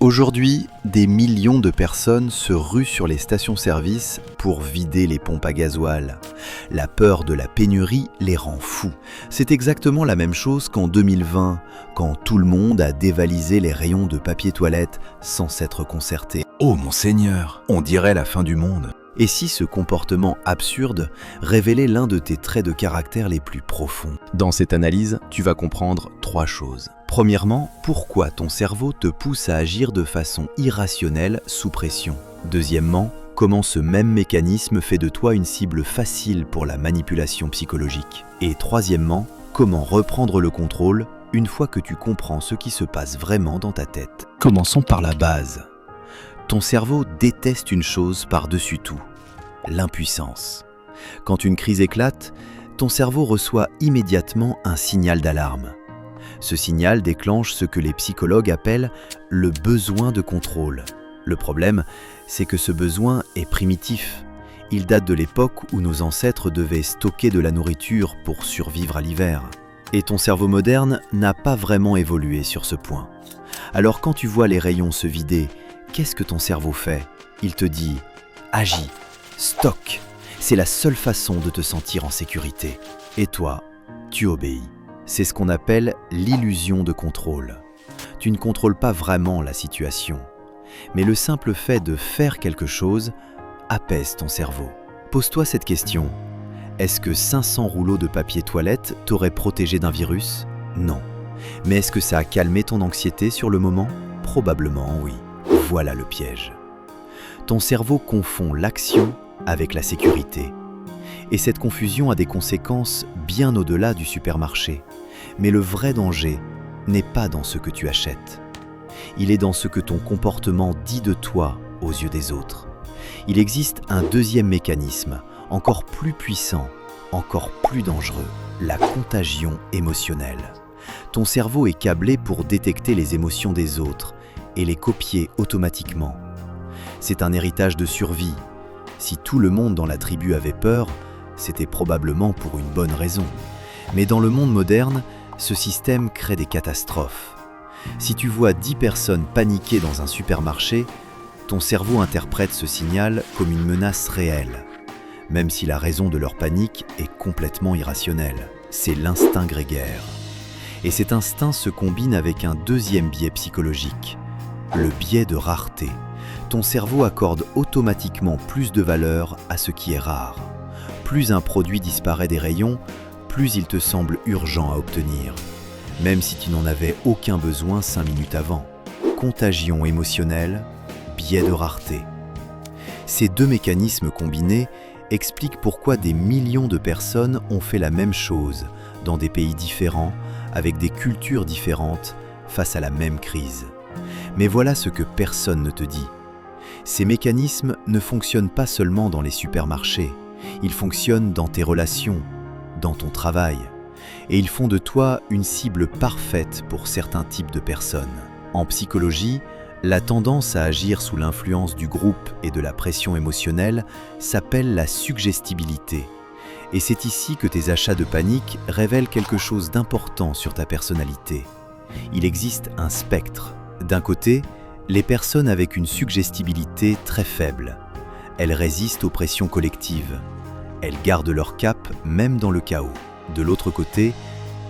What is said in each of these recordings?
Aujourd'hui, des millions de personnes se ruent sur les stations-service pour vider les pompes à gasoil. La peur de la pénurie les rend fous. C'est exactement la même chose qu'en 2020, quand tout le monde a dévalisé les rayons de papier toilette sans s'être concerté. Oh mon Seigneur, on dirait la fin du monde. Et si ce comportement absurde révélait l'un de tes traits de caractère les plus profonds? Dans cette analyse, tu vas comprendre 3 choses. Premièrement, pourquoi ton cerveau te pousse à agir de façon irrationnelle sous pression. Deuxièmement, comment ce même mécanisme fait de toi une cible facile pour la manipulation psychologique. Et troisièmement, comment reprendre le contrôle une fois que tu comprends ce qui se passe vraiment dans ta tête. Commençons par la base. Ton cerveau déteste une chose par-dessus tout, l'impuissance. Quand une crise éclate, ton cerveau reçoit immédiatement un signal d'alarme. Ce signal déclenche ce que les psychologues appellent le besoin de contrôle. Le problème, c'est que ce besoin est primitif. Il date de l'époque où nos ancêtres devaient stocker de la nourriture pour survivre à l'hiver. Et ton cerveau moderne n'a pas vraiment évolué sur ce point. Alors quand tu vois les rayons se vider, qu'est-ce que ton cerveau fait? Il te dit « Agis, stocke ». C'est la seule façon de te sentir en sécurité. Et toi, tu obéis. C'est ce qu'on appelle l'illusion de contrôle. Tu ne contrôles pas vraiment la situation. Mais le simple fait de faire quelque chose apaise ton cerveau. Pose-toi cette question. Est-ce que 500 rouleaux de papier toilette t'auraient protégé d'un virus? Non. Mais est-ce que ça a calmé ton anxiété sur le moment? Probablement oui. Voilà le piège. Ton cerveau confond l'action avec la sécurité. Et cette confusion a des conséquences bien au-delà du supermarché. Mais le vrai danger n'est pas dans ce que tu achètes. Il est dans ce que ton comportement dit de toi aux yeux des autres. Il existe un deuxième mécanisme, encore plus puissant, encore plus dangereux, la contagion émotionnelle. Ton cerveau est câblé pour détecter les émotions des autres et les copier automatiquement. C'est un héritage de survie. Si tout le monde dans la tribu avait peur, c'était probablement pour une bonne raison. Mais dans le monde moderne, ce système crée des catastrophes. Si tu vois 10 personnes paniquer dans un supermarché, ton cerveau interprète ce signal comme une menace réelle, même si la raison de leur panique est complètement irrationnelle. C'est l'instinct grégaire. Et cet instinct se combine avec un deuxième biais psychologique, le biais de rareté. Ton cerveau accorde automatiquement plus de valeur à ce qui est rare. Plus un produit disparaît des rayons, plus il te semble urgent à obtenir, même si tu n'en avais aucun besoin 5 minutes avant. Contagion émotionnelle, biais de rareté. Ces deux mécanismes combinés expliquent pourquoi des millions de personnes ont fait la même chose dans des pays différents, avec des cultures différentes, face à la même crise. Mais voilà ce que personne ne te dit. Ces mécanismes ne fonctionnent pas seulement dans les supermarchés, ils fonctionnent dans tes relations, dans ton travail, et ils font de toi une cible parfaite pour certains types de personnes. En psychologie, la tendance à agir sous l'influence du groupe et de la pression émotionnelle s'appelle la suggestibilité. Et c'est ici que tes achats de panique révèlent quelque chose d'important sur ta personnalité. Il existe un spectre. D'un côté, les personnes avec une suggestibilité très faible. Elles résistent aux pressions collectives. Elles gardent leur cap même dans le chaos. De l'autre côté,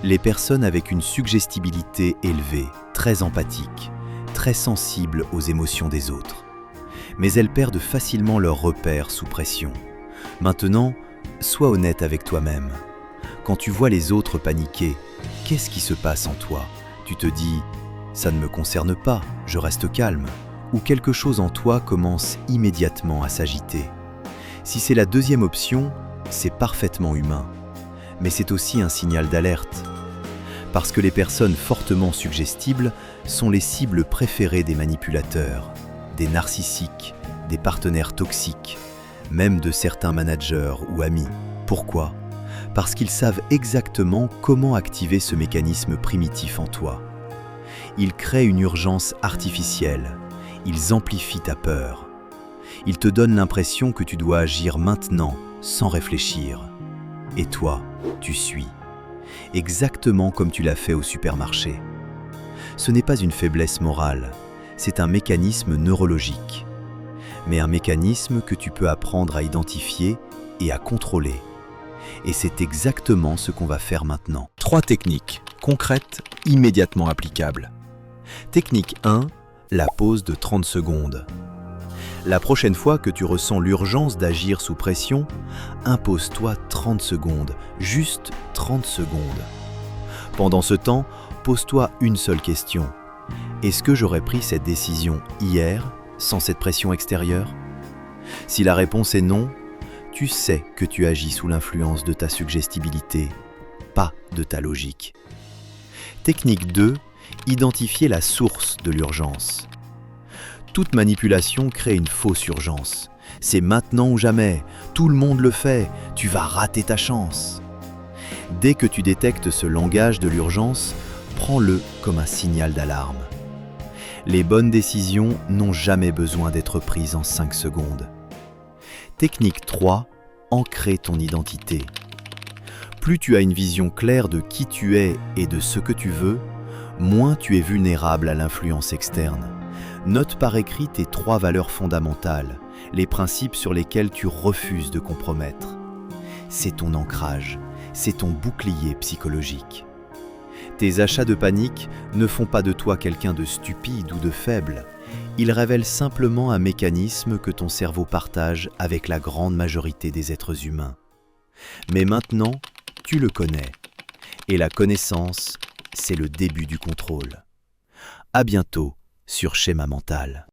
les personnes avec une suggestibilité élevée, très empathiques, très sensibles aux émotions des autres. Mais elles perdent facilement leurs repères sous pression. Maintenant, sois honnête avec toi-même. Quand tu vois les autres paniquer, qu'est-ce qui se passe en toi? Tu te dis « ça ne me concerne pas, je reste calme » ou quelque chose en toi commence immédiatement à s'agiter. Si c'est la deuxième option, c'est parfaitement humain. Mais c'est aussi un signal d'alerte. Parce que les personnes fortement suggestibles sont les cibles préférées des manipulateurs, des narcissiques, des partenaires toxiques, même de certains managers ou amis. Pourquoi? Parce qu'ils savent exactement comment activer ce mécanisme primitif en toi. Ils créent une urgence artificielle, ils amplifient ta peur. Ils te donnent l'impression que tu dois agir maintenant, sans réfléchir. Et toi, tu suis. Exactement comme tu l'as fait au supermarché. Ce n'est pas une faiblesse morale, c'est un mécanisme neurologique, mais un mécanisme que tu peux apprendre à identifier et à contrôler. Et c'est exactement ce qu'on va faire maintenant. 3 techniques concrètes, immédiatement applicables. Technique 1, la pause de 30 secondes. La prochaine fois que tu ressens l'urgence d'agir sous pression, impose-toi 30 secondes, juste 30 secondes. Pendant ce temps, pose-toi une seule question. Est-ce que j'aurais pris cette décision hier, sans cette pression extérieure? Si la réponse est non, tu sais que tu agis sous l'influence de ta suggestibilité, pas de ta logique. Technique 2, identifier la source de l'urgence. Toute manipulation crée une fausse urgence. C'est maintenant ou jamais, tout le monde le fait, tu vas rater ta chance. Dès que tu détectes ce langage de l'urgence, prends-le comme un signal d'alarme. Les bonnes décisions n'ont jamais besoin d'être prises en 5 secondes. Technique 3, ancrer ton identité. Plus tu as une vision claire de qui tu es et de ce que tu veux, moins tu es vulnérable à l'influence externe. Note par écrit tes 3 valeurs fondamentales, les principes sur lesquels tu refuses de compromettre. C'est ton ancrage, c'est ton bouclier psychologique. Tes achats de panique ne font pas de toi quelqu'un de stupide ou de faible. Ils révèlent simplement un mécanisme que ton cerveau partage avec la grande majorité des êtres humains. Mais maintenant, tu le connais. Et la connaissance, c'est le début du contrôle. À bientôt sur Schéma Mental.